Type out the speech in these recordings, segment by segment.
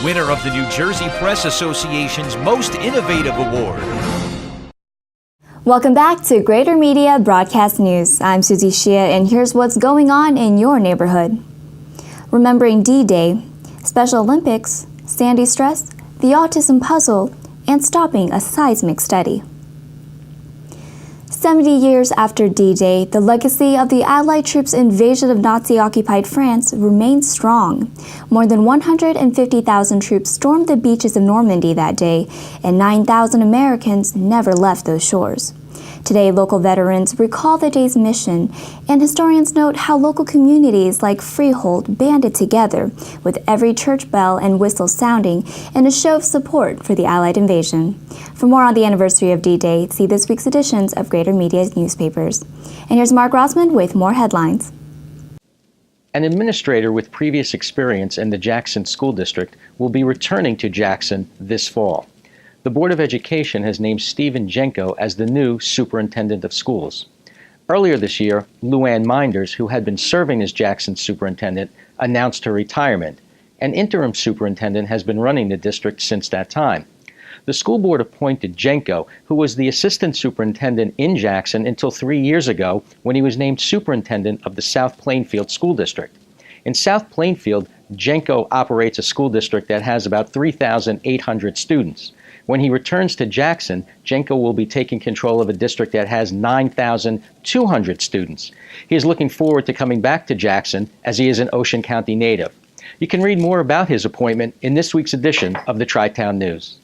winner of the New Jersey Press Association's Most Innovative Award. Welcome back to Greater Media Broadcast News. I'm Susie Shia, and here's what's going on in your neighborhood. Remembering D-Day, Special Olympics, Sandy stress, the autism puzzle, and stopping a seismic study. 70 years after D-Day, the legacy of the Allied troops' invasion of Nazi-occupied France remains strong. More than 150,000 troops stormed the beaches of Normandy that day, and 9,000 Americans never left those shores. Today, local veterans recall the day's mission, and historians note how local communities like Freehold banded together, with every church bell and whistle sounding in a show of support for the Allied invasion. For more on the anniversary of D-Day, see this week's editions of Greater Media newspapers. And here's Mark Rossman with more headlines. An administrator with previous experience in the Jackson School District will be returning to Jackson this fall. The Board of Education has named Stephen Jenko as the new superintendent of schools. Earlier this year, Luann Minders, who had been serving as Jackson's superintendent, announced her retirement. An interim superintendent has been running the district since that time. The school board appointed Jenko, who was the assistant superintendent in Jackson until 3 years ago when he was named superintendent of the South Plainfield School District. In South Plainfield, Jenko operates a school district that has about 3,800 students. When he returns to Jackson, Jenko will be taking control of a district that has 9,200 students. He is looking forward to coming back to Jackson as he is an Ocean County native. You can read more about his appointment in this week's edition of the Tri-Town News.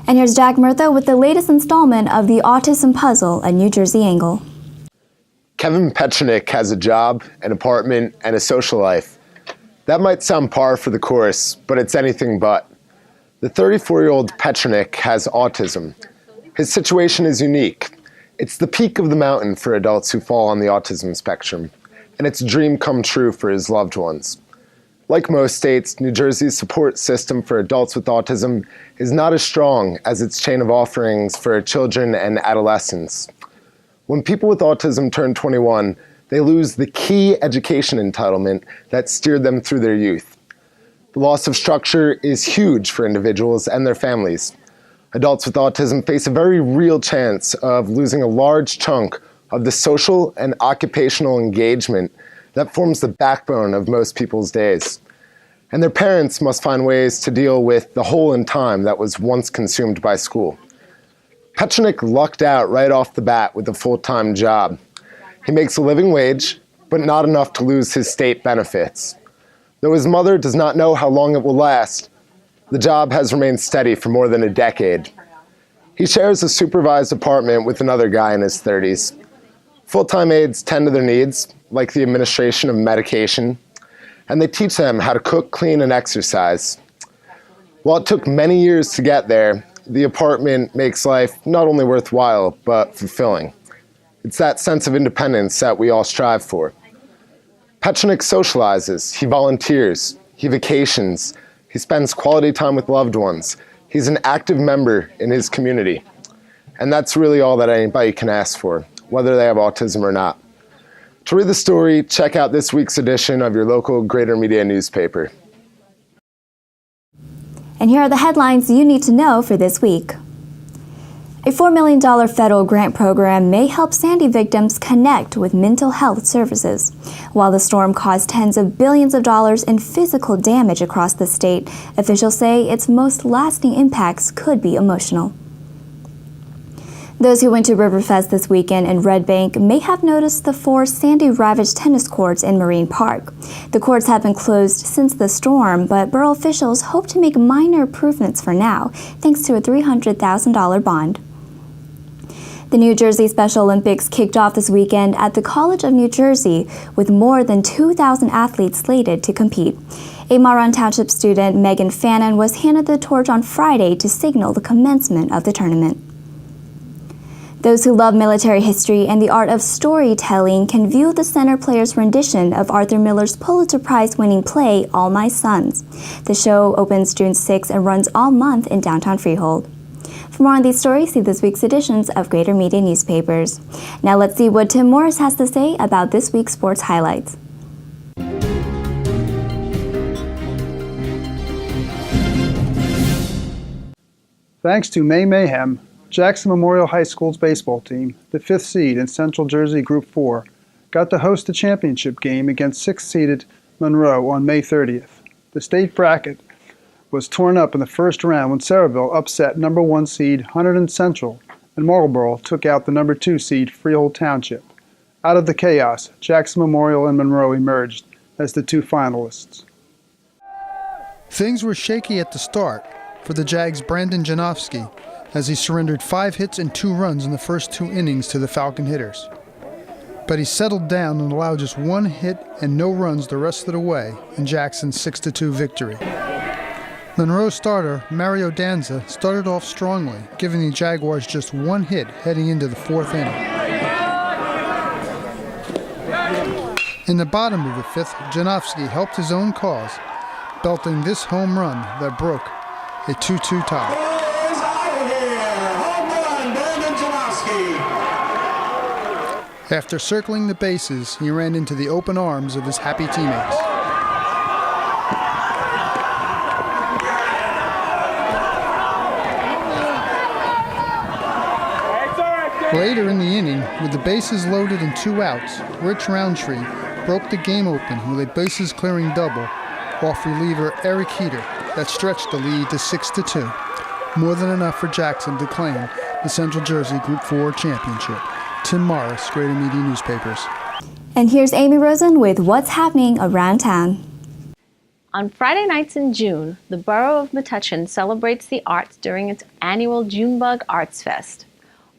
And here's Jack Murtha with the latest installment of the Autism Puzzle, a New Jersey angle. Kevin Petronik has a job, an apartment, and a social life. That might sound par for the course, but it's anything but. The 34-year-old Petronik has autism. His situation is unique. It's the peak of the mountain for adults who fall on the autism spectrum, and it's a dream come true for his loved ones. Like most states, New Jersey's support system for adults with autism is not as strong as its chain of offerings for children and adolescents. When people with autism turn 21, they lose the key education entitlement that steered them through their youth. The loss of structure is huge for individuals and their families. Adults with autism face a very real chance of losing a large chunk of the social and occupational engagement that forms the backbone of most people's days. And their parents must find ways to deal with the hole in time that was once consumed by school. Petronik lucked out right off the bat with a full-time job. He makes a living wage, but not enough to lose his state benefits. Though his mother does not know how long it will last, the job has remained steady for more than a decade. He shares a supervised apartment with another guy in his 30s. Full-time aides tend to their needs, like the administration of medication, and they teach them how to cook, clean, and exercise. While it took many years to get there, the apartment makes life not only worthwhile, but fulfilling. It's that sense of independence that we all strive for. Petronik socializes, he volunteers, he vacations, he spends quality time with loved ones. He's an active member in his community. And that's really all that anybody can ask for, whether they have autism or not. To read the story, check out this week's edition of your local Greater Media newspaper. And here are the headlines you need to know for this week. A $4 million federal grant program may help Sandy victims connect with mental health services. While the storm caused tens of billions of dollars in physical damage across the state, officials say its most lasting impacts could be emotional. Those who went to Riverfest this weekend in Red Bank may have noticed the 4 Sandy-ravaged tennis courts in Marine Park. The courts have been closed since the storm, but borough officials hope to make minor improvements for now, thanks to a $300,000 bond. The New Jersey Special Olympics kicked off this weekend at the College of New Jersey with more than 2,000 athletes slated to compete. A Marron Township student, Megan Fannin, was handed the torch on Friday to signal the commencement of the tournament. Those who love military history and the art of storytelling can view the center player's rendition of Arthur Miller's Pulitzer Prize-winning play, All My Sons. The show opens June 6 and runs all month in downtown Freehold. For more on these stories, see this week's editions of Greater Media newspapers. Now let's see what Tim Morris has to say about this week's sports highlights. Thanks to May Mayhem, Jackson Memorial High School's baseball team, the 5th seed in Central Jersey Group 4, got to host the championship game against 6th-seeded Monroe on May 30th. The state bracket was torn up in the first round when Saraville upset number 1 seed Hunterdon Central, and Marlborough took out the number 2 seed Freehold Township. Out of the chaos, Jackson Memorial and Monroe emerged as the 2 finalists. Things were shaky at the start for the Jags' Brandon Janofsky, as he surrendered 5 hits and 2 runs in the first 2 innings to the Falcon hitters. But he settled down and allowed just 1 hit and no runs the rest of the way in Jackson's 6-2 victory. Monroe starter Mario Danza started off strongly, giving the Jaguars just 1 hit heading into the 4th inning. In the bottom of the 5th, Janofsky helped his own cause, belting this home run that broke a 2-2 tie. After circling the bases, he ran into the open arms of his happy teammates. Later in the inning, with the bases loaded and 2 outs, Rich Roundtree broke the game open with a bases-clearing double off reliever Eric Heater that stretched the lead to 6-2, more than enough for Jackson to claim the Central Jersey Group 4 championship. Tim Morris, Greater Media Newspapers. And here's Amy Rosen with what's happening around town. On Friday nights in June, the borough of Metuchen celebrates the arts during its annual Junebug Arts Fest.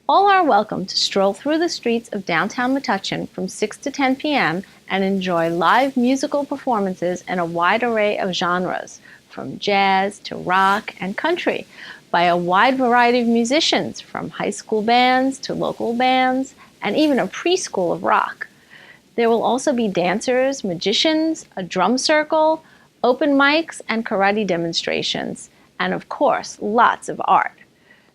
All are welcome to stroll through the streets of downtown Metuchen from 6 to 10 p.m. and enjoy live musical performances in a wide array of genres, from jazz to rock and country, by a wide variety of musicians, from high school bands to local bands, and even a preschool of rock. There will also be dancers, magicians, a drum circle, open mics, and karate demonstrations, and of course, lots of art.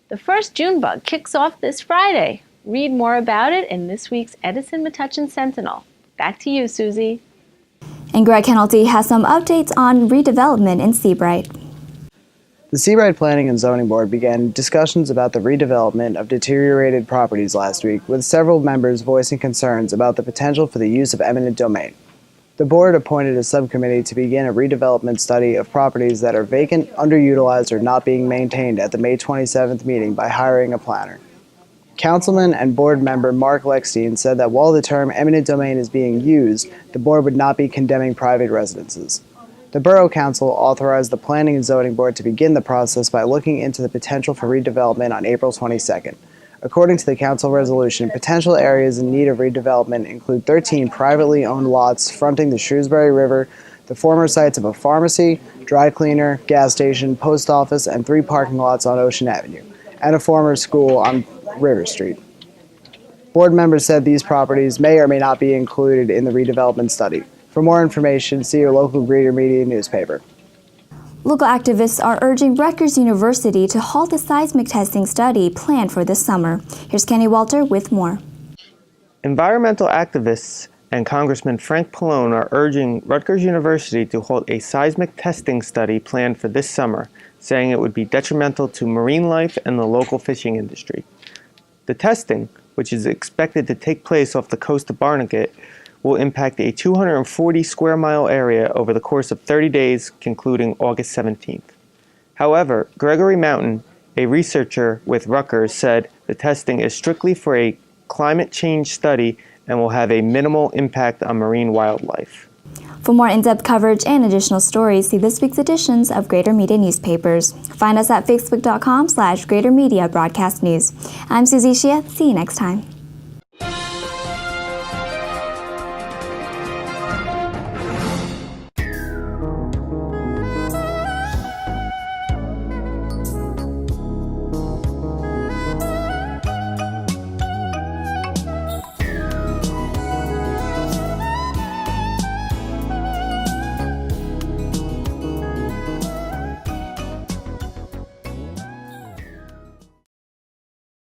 The first Junebug kicks off this Friday. Read more about it in this week's Edison Metuchen Sentinel. Back to you, Susie. And Greg Kennelty has some updates on redevelopment in Seabright. The Seabright Planning and Zoning Board began discussions about the redevelopment of deteriorated properties last week, with several members voicing concerns about the potential for the use of eminent domain. The board appointed a subcommittee to begin a redevelopment study of properties that are vacant, underutilized, or not being maintained at the May 27th meeting by hiring a planner. Councilman and board member Mark Lechstein said that while the term eminent domain is being used, the board would not be condemning private residences. The Borough Council authorized the Planning and Zoning Board to begin the process by looking into the potential for redevelopment on April 22nd. According to the Council resolution, potential areas in need of redevelopment include 13 privately owned lots fronting the Shrewsbury River, the former sites of a pharmacy, dry cleaner, gas station, post office, and 3 parking lots on Ocean Avenue, and a former school on River Street. Board members said these properties may or may not be included in the redevelopment study. For more information, see your local Greater Media newspaper. Local activists are urging Rutgers University to halt a seismic testing study planned for this summer. Here's Kenny Walter with more. Environmental activists and Congressman Frank Pallone are urging Rutgers University to halt a seismic testing study planned for this summer, saying it would be detrimental to marine life and the local fishing industry. The testing, which is expected to take place off the coast of Barnegat, will impact a 240 square mile area over the course of 30 days, concluding August 17th. However, Gregory Mountain, a researcher with Rutgers, said the testing is strictly for a climate change study and will have a minimal impact on marine wildlife. For more in-depth coverage and additional stories, see this week's editions of Greater Media Newspapers. Find us at facebook.com/Greater Media Broadcast News. I'm Susie Shia. See you next time.